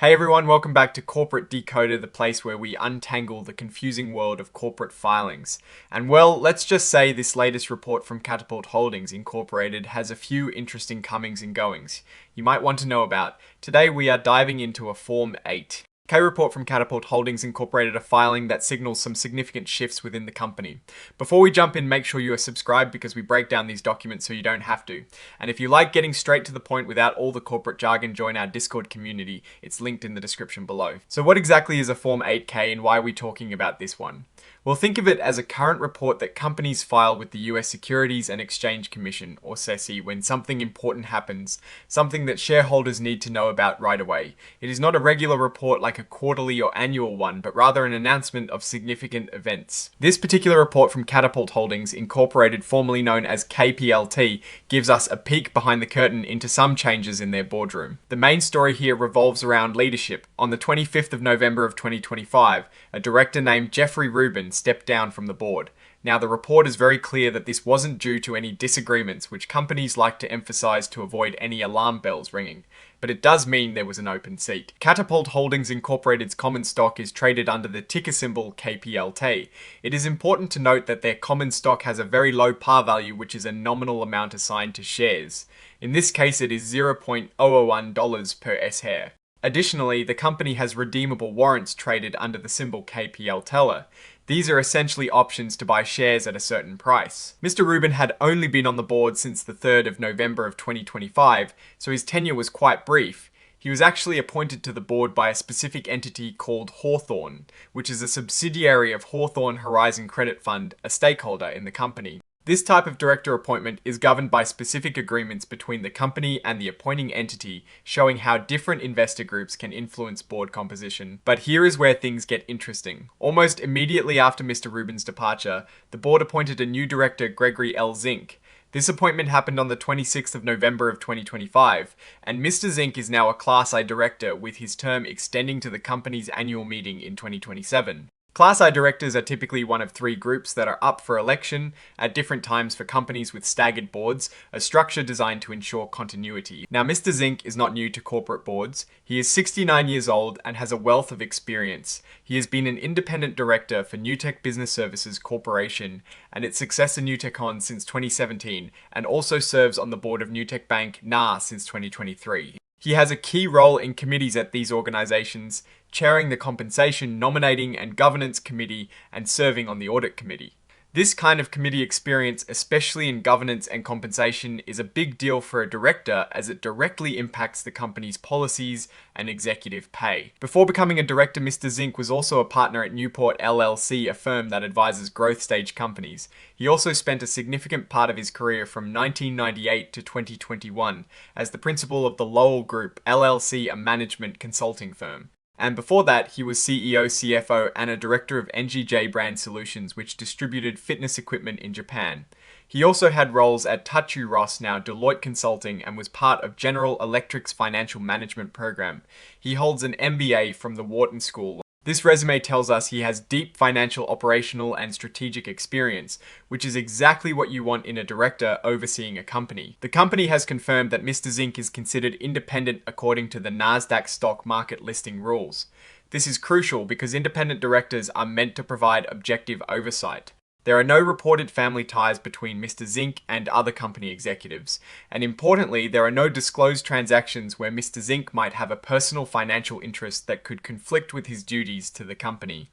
Hey everyone, welcome back to Corporate Decoder, the place where we untangle the confusing world of corporate filings. And well, let's just say this latest report from Katapult Holdings Incorporated has a few interesting comings and goings you might want to know about. Today we are diving into a Form 8. Report from Katapult Holdings Incorporated, a filing that signals some significant shifts within the company. Before we jump in, make sure you are subscribed because we break down these documents so you don't have to. And if you like getting straight to the point without all the corporate jargon, join our Discord community. It's linked in the description below. So what exactly is a Form 8K and why are we talking about this one? Well, think of it as a current report that companies file with the US Securities and Exchange Commission, or SEC, when something important happens, something that shareholders need to know about right away. It is not a regular report like a quarterly or annual one, but rather an announcement of significant events. This particular report from Katapult Holdings Incorporated, formerly known as KPLT, gives us a peek behind the curtain into some changes in their boardroom. The main story here revolves around leadership. On the 25th of November of 2025, a director named Jeffrey Rubin stepped down from the board. Now, the report is very clear that this wasn't due to any disagreements, which companies like to emphasize to avoid any alarm bells ringing, but it does mean there was an open seat. Katapult Holdings Incorporated's common stock is traded under the ticker symbol KPLT. It is important to note that their common stock has a very low par value, which is a nominal amount assigned to shares. In this case, it is $0.001 per S-share. Additionally, the company has redeemable warrants traded under the symbol KPL. These are essentially options to buy shares at a certain price. Mr. Rubin had only been on the board since the 3rd of November of 2025, so his tenure was quite brief. He was actually appointed to the board by a specific entity called Hawthorne, which is a subsidiary of Hawthorne Horizon Credit Fund, a stakeholder in the company. This type of director appointment is governed by specific agreements between the company and the appointing entity, showing how different investor groups can influence board composition. But here is where things get interesting. Almost immediately after Mr. Rubin's departure, the board appointed a new director, Gregory L. Zink. This appointment happened on the 26th of November of 2025, and Mr. Zink is now a Class I director with his term extending to the company's annual meeting in 2027. Class I directors are typically one of three groups that are up for election at different times for companies with staggered boards, a structure designed to ensure continuity. Now, Mr. Zink is not new to corporate boards. He is 69 years old and has a wealth of experience. He has been an independent director for Newtek Business Services Corporation and its successor Newtekon since 2017, and also serves on the board of Newtek Bank NA since 2023. He has a key role in committees at these organizations, chairing the Compensation, Nominating and Governance Committee and serving on the Audit Committee. This kind of committee experience, especially in governance and compensation, is a big deal for a director as it directly impacts the company's policies and executive pay. Before becoming a director, Mr. Zink was also a partner at Newport LLC, a firm that advises growth stage companies. He also spent a significant part of his career from 1998 to 2021 as the principal of the Lowell Group LLC, a management consulting firm. And before that, he was CEO, CFO, and a director of NGJ Brand Solutions, which distributed fitness equipment in Japan. He also had roles at Tattoo Ross, now Deloitte Consulting, and was part of General Electric's financial management program. He holds an MBA from the Wharton School. This resume tells us he has deep financial, operational, and strategic experience, which is exactly what you want in a director overseeing a company. The company has confirmed that Mr. Zink is considered independent according to the Nasdaq stock market listing rules. This is crucial because independent directors are meant to provide objective oversight. There are no reported family ties between Mr. Zink and other company executives, and importantly, there are no disclosed transactions where Mr. Zink might have a personal financial interest that could conflict with his duties to the company.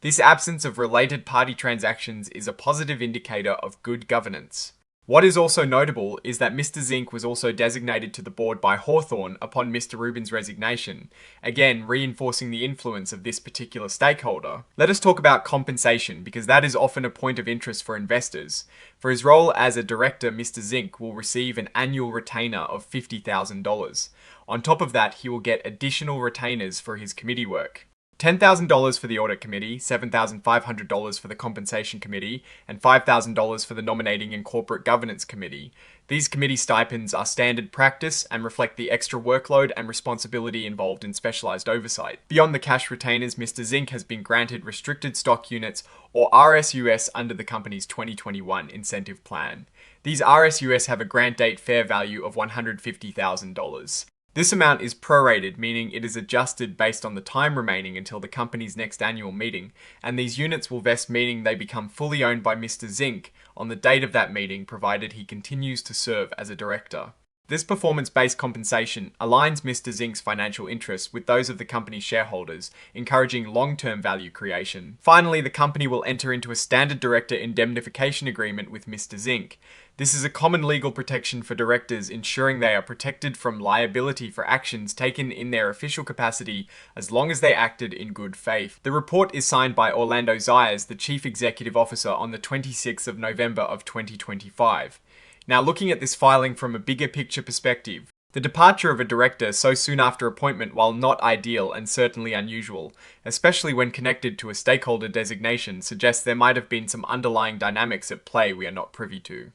This absence of related party transactions is a positive indicator of good governance. What is also notable is that Mr. Zink was also designated to the board by Hawthorne upon Mr. Rubin's resignation, again reinforcing the influence of this particular stakeholder. Let us talk about compensation, because that is often a point of interest for investors. For his role as a director, Mr. Zink will receive an annual retainer of $50,000. On top of that, he will get additional retainers for his committee work. $10,000 for the Audit Committee, $7,500 for the Compensation Committee, and $5,000 for the Nominating and Corporate Governance Committee. These committee stipends are standard practice and reflect the extra workload and responsibility involved in specialized oversight. Beyond the cash retainers, Mr. Zink has been granted restricted stock units, or RSUs, under the company's 2021 incentive plan. These RSUs have a grant date fair value of $150,000. This amount is prorated, meaning it is adjusted based on the time remaining until the company's next annual meeting, and these units will vest, meaning they become fully owned by Mr. Zink on the date of that meeting, provided he continues to serve as a director. This performance-based compensation aligns Mr. Zink's financial interests with those of the company's shareholders, encouraging long-term value creation. Finally, the company will enter into a standard director indemnification agreement with Mr. Zink. This is a common legal protection for directors, ensuring they are protected from liability for actions taken in their official capacity as long as they acted in good faith. The report is signed by Orlando Zayas, the Chief Executive Officer, on the 26th of November of 2025. Now, looking at this filing from a bigger picture perspective, the departure of a director so soon after appointment, while not ideal and certainly unusual, especially when connected to a stakeholder designation, suggests there might have been some underlying dynamics at play we are not privy to.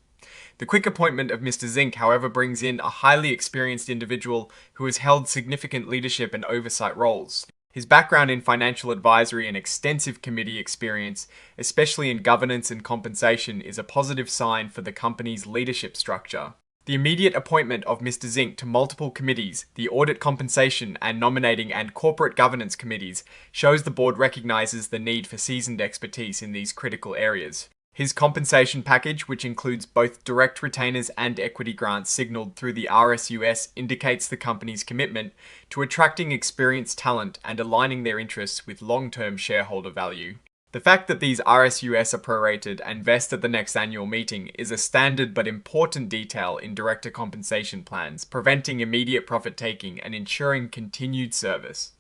The quick appointment of Mr. Zink, however, brings in a highly experienced individual who has held significant leadership and oversight roles. His background in financial advisory and extensive committee experience, especially in governance and compensation, is a positive sign for the company's leadership structure. The immediate appointment of Mr. Zink to multiple committees, the Audit, Compensation and Nominating and Corporate Governance Committees, shows the board recognizes the need for seasoned expertise in these critical areas. His compensation package, which includes both direct retainers and equity grants signaled through the RSUS, indicates the company's commitment to attracting experienced talent and aligning their interests with long-term shareholder value. The fact that these RSUS are prorated and vest at the next annual meeting is a standard but important detail in director compensation plans, preventing immediate profit-taking and ensuring continued service.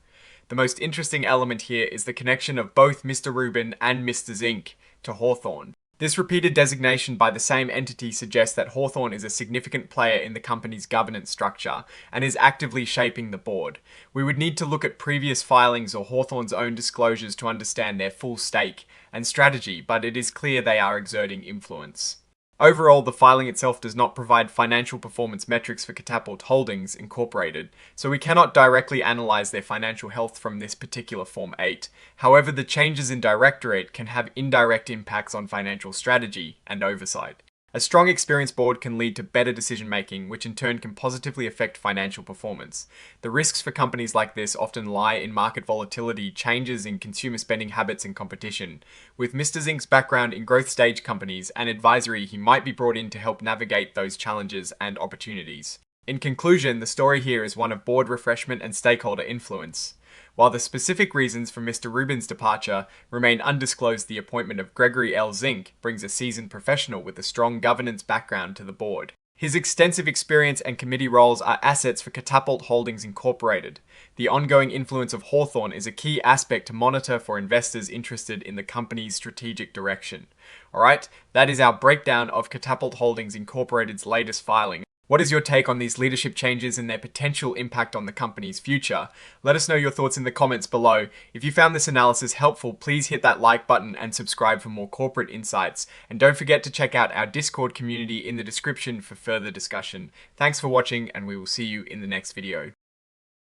The most interesting element here is the connection of both Mr. Rubin and Mr. Zink to Hawthorne. This repeated designation by the same entity suggests that Hawthorne is a significant player in the company's governance structure and is actively shaping the board. We would need to look at previous filings or Hawthorne's own disclosures to understand their full stake and strategy, but it is clear they are exerting influence. Overall, the filing itself does not provide financial performance metrics for Katapult Holdings Incorporated, so we cannot directly analyze their financial health from this particular Form 8. However, the changes in directorate can have indirect impacts on financial strategy and oversight. A strong, experienced board can lead to better decision-making, which in turn can positively affect financial performance. The risks for companies like this often lie in market volatility, changes in consumer spending habits, and competition. With Mr. Zink's background in growth stage companies and advisory, he might be brought in to help navigate those challenges and opportunities. In conclusion, the story here is one of board refreshment and stakeholder influence. While the specific reasons for Mr. Rubin's departure remain undisclosed, the appointment of Gregory L. Zink brings a seasoned professional with a strong governance background to the board. His extensive experience and committee roles are assets for Katapult Holdings Incorporated. The ongoing influence of Hawthorne is a key aspect to monitor for investors interested in the company's strategic direction. Alright, that is our breakdown of Katapult Holdings Incorporated's latest filing. What is your take on these leadership changes and their potential impact on the company's future? Let us know your thoughts in the comments below. If you found this analysis helpful, please hit that like button and subscribe for more corporate insights. And don't forget to check out our Discord community in the description for further discussion. Thanks for watching, and we will see you in the next video.